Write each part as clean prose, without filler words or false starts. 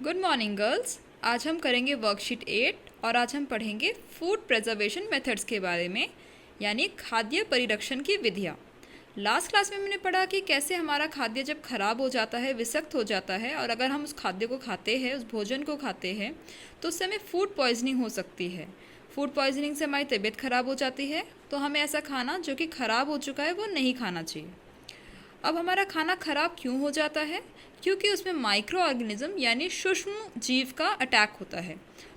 Good morning girls. आज हम करेंगे वर्कशीट 8 और आज हम पढ़ेंगे फूड प्रिजर्वेशन मेथड्स के बारे में, यानी खाद्य परिरक्षण की विधियाँ। लास्ट क्लास में हमने पढ़ा कि कैसे हमारा खाद्य जब खराब हो जाता है, विषाक्त हो जाता है, और अगर हम उस खाद्य को खाते हैं, उस भोजन को खाते हैं, तो उससे हमें फूड पॉइजनिंग हो सकती है। फूड पॉइजनिंग से हमारी तबीयत खराब हो जाती है, तो हमें ऐसा खाना जो कि खराब हो चुका है वो नहीं खाना चाहिए। अब हमारा खाना खराब क्यों हो जाता है? क्योंकि उसमें माइक्रो ऑर्गेनिज्म यानी सूक्ष्म जीव का अटैक होता है,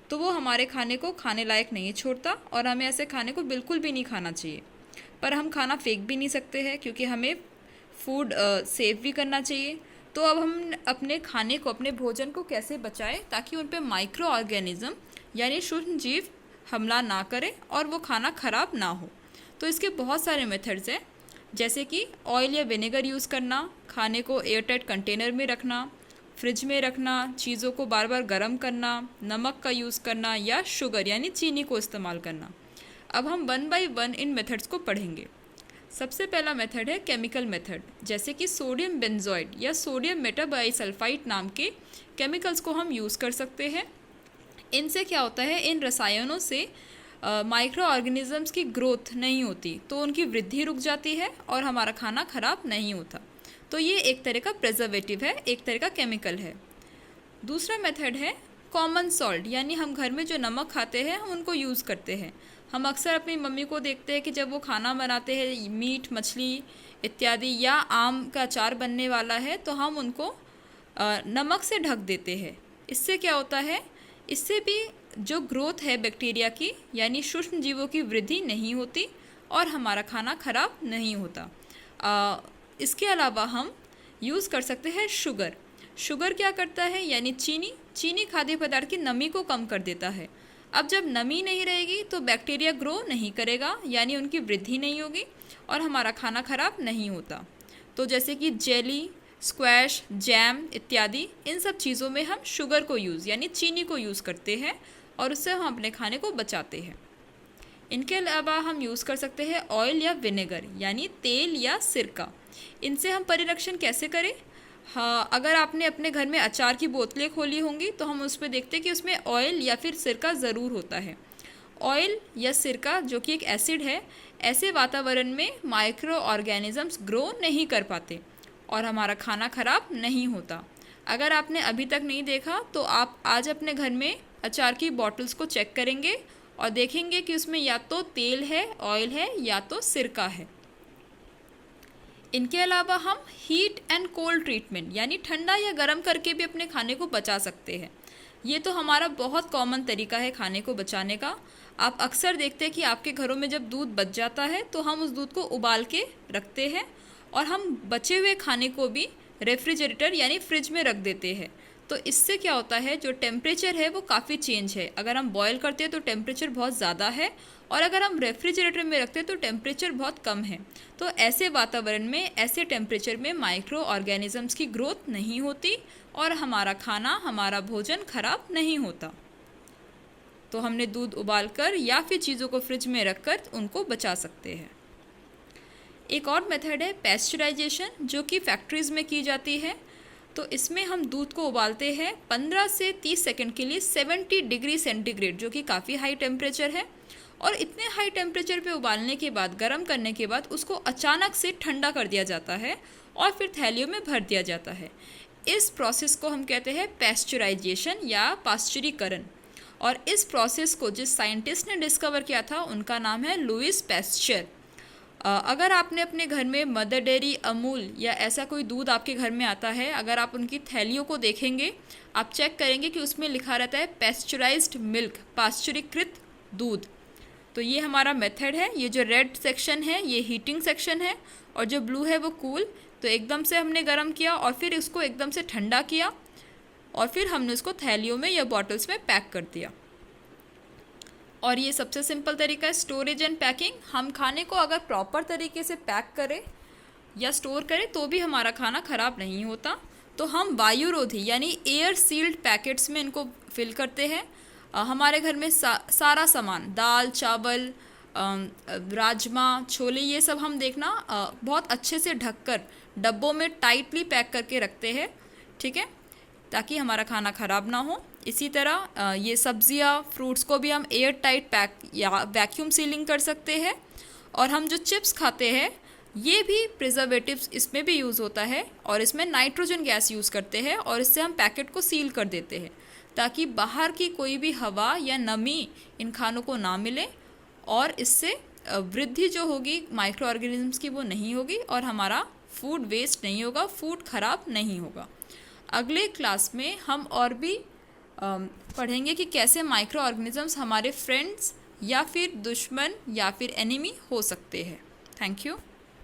तो वो हमारे खाने को खाने लायक नहीं छोड़ता और हमें ऐसे खाने को बिल्कुल भी नहीं खाना चाहिए। पर हम खाना फेंक भी नहीं सकते हैं क्योंकि हमें फूड सेव भी करना चाहिए। तो अब हम अपने खाने को, अपने भोजन को कैसे बचाएं ताकि उन पे माइक्रो ऑर्गेनिज्म यानी सूक्ष्म जीव हमला ना करें और वो खाना खराब ना हो। तो इसके बहुत सारे मेथड्स हैं, जैसे कि ऑयल या विनेगर यूज़ करना, खाने को एयरटाइट कंटेनर में रखना, फ्रिज में रखना, चीज़ों को बार बार गर्म करना, नमक का यूज़ करना या शुगर यानी चीनी को इस्तेमाल करना। अब हम 1 बाय 1 इन मेथड्स को पढ़ेंगे। सबसे पहला मेथड है केमिकल मेथड, जैसे कि सोडियम बेंजोइड या सोडियम मेटाबाइसल्फाइड नाम के केमिकल्स को हम यूज़ कर सकते हैं। इनसे क्या होता है, इन रसायनों से माइक्रो ऑर्गेनिजम्स की ग्रोथ नहीं होती, तो उनकी वृद्धि रुक जाती है और हमारा खाना खराब नहीं होता। तो ये एक तरह का प्रिजर्वेटिव है, एक तरह का केमिकल है। दूसरा मेथड है कॉमन सॉल्ट, यानी हम घर में जो नमक खाते हैं हम उनको यूज़ करते हैं। हम अक्सर अपनी मम्मी को देखते हैं कि जब वो खाना बनाते हैं, मीट, मछली इत्यादि, या आम का अचार बनने वाला है, तो हम उनको नमक से ढक देते हैं। इससे क्या होता है, इससे भी जो ग्रोथ है बैक्टीरिया की यानी सूक्ष्म जीवों की वृद्धि नहीं होती और हमारा खाना खराब नहीं होता। इसके अलावा हम यूज़ कर सकते हैं शुगर। शुगर क्या करता है, यानी चीनी खाद्य पदार्थ की नमी को कम कर देता है। अब जब नमी नहीं रहेगी तो बैक्टीरिया ग्रो नहीं करेगा, यानी उनकी वृद्धि नहीं होगी और हमारा खाना खराब नहीं होता। तो जैसे कि जेली, स्क्वैश, जैम इत्यादि, इन सब चीज़ों में हम शुगर को यूज़ यानी चीनी को यूज़ करते हैं और उससे हम अपने खाने को बचाते हैं। इनके अलावा हम यूज़ कर सकते हैं ऑयल या विनेगर यानी तेल या सिरका। इनसे हम परिरक्षण कैसे करें? हाँ, अगर आपने अपने घर में अचार की बोतलें खोली होंगी तो हम उस पर देखते हैं कि उसमें ऑयल या फिर सिरका ज़रूर होता है। ऑयल या सिरका जो कि एक एसिड है, ऐसे वातावरण में माइक्रो ऑर्गेनिजम्स ग्रो नहीं कर पाते और हमारा खाना खराब नहीं होता। अगर आपने अभी तक नहीं देखा तो आप आज अपने घर में अचार की बॉटल्स को चेक करेंगे और देखेंगे कि उसमें या तो तेल है, ऑयल है, या तो सिरका है। इनके अलावा हम हीट एंड कोल्ड ट्रीटमेंट यानी ठंडा या गर्म करके भी अपने खाने को बचा सकते हैं। ये तो हमारा बहुत कॉमन तरीका है खाने को बचाने का। आप अक्सर देखते हैं कि आपके घरों में जब दूध बच जाता है तो हम उस दूध को उबाल के रखते हैं और हम बचे हुए खाने को भी रेफ्रिजरेटर यानी फ्रिज में रख देते हैं। तो इससे क्या होता है, जो टेम्परेचर है वो काफ़ी चेंज है। अगर हम बॉयल करते हैं तो टेम्परेचर बहुत ज़्यादा है और अगर हम रेफ्रिजरेटर में रखते हैं तो टेम्परेचर बहुत कम है। तो ऐसे वातावरण में, ऐसे टेम्परेचर में माइक्रो ऑर्गेनिजम्स की ग्रोथ नहीं होती और हमारा खाना, हमारा भोजन खराब नहीं होता। तो हमने दूध उबालकर या फिर चीज़ों को फ्रिज में रखकर उनको बचा सकते हैं। एक और मेथड है पेस्चराइजेशन, जो कि फैक्ट्रीज़ में की जाती है। तो इसमें हम दूध को उबालते हैं 15 से 30 सेकंड के लिए 70 डिग्री सेंटीग्रेड, जो कि काफ़ी हाई टेम्परेचर है। और इतने हाई टेम्परेचर पे उबालने के बाद, गर्म करने के बाद उसको अचानक से ठंडा कर दिया जाता है और फिर थैलियों में भर दिया जाता है। इस प्रोसेस को हम कहते हैं पेस्चराइजेशन या पाश्चुरीकरण। और इस प्रोसेस को जिस साइंटिस्ट ने डिस्कवर किया था उनका नाम है लुईस पैस्चर। अगर आपने अपने घर में मदर डेयरी, अमूल या ऐसा कोई दूध आपके घर में आता है, अगर आप उनकी थैलियों को देखेंगे, आप चेक करेंगे कि उसमें लिखा रहता है पेस्चराइज्ड मिल्क, पाश्चुरीकृत दूध। तो ये हमारा मेथड है। ये जो रेड सेक्शन है ये हीटिंग सेक्शन है और जो ब्लू है वो कूल। तो एकदम से हमने गर्म किया और फिर उसको एकदम से ठंडा किया और फिर हमने उसको थैलियों में या बॉटल्स में पैक कर दिया। और ये सबसे सिंपल तरीका है स्टोरेज एंड पैकिंग। हम खाने को अगर प्रॉपर तरीके से पैक करें या स्टोर करें तो भी हमारा खाना ख़राब नहीं होता। तो हम वायुरोधी यानी एयर सील्ड पैकेट्स में इनको फिल करते हैं। हमारे घर में सारा सामान, दाल, चावल, राजमा, छोले, ये सब हम देखना बहुत अच्छे से ढककर डब्बों में टाइटली पैक करके रखते हैं। ठीक है। ताकि हमारा खाना ख़राब ना हो। इसी तरह ये सब्जियां, फ्रूट्स को भी हम एयर टाइट पैक या वैक्यूम सीलिंग कर सकते हैं। और हम जो चिप्स खाते हैं ये भी प्रिजर्वेटिव्स इसमें भी यूज़ होता है और इसमें नाइट्रोजन गैस यूज़ करते हैं और इससे हम पैकेट को सील कर देते हैं ताकि बाहर की कोई भी हवा या नमी इन खानों को ना मिले और इससे वृद्धि जो होगी माइक्रो ऑर्गेनिजम्स की वो नहीं होगी और हमारा फूड वेस्ट नहीं होगा, फूड खराब नहीं होगा। अगले क्लास में हम और भी पढ़ेंगे कि कैसे माइक्रो ऑर्गेनिजम्स हमारे फ्रेंड्स या फिर दुश्मन या फिर एनिमी हो सकते हैं। Thank you.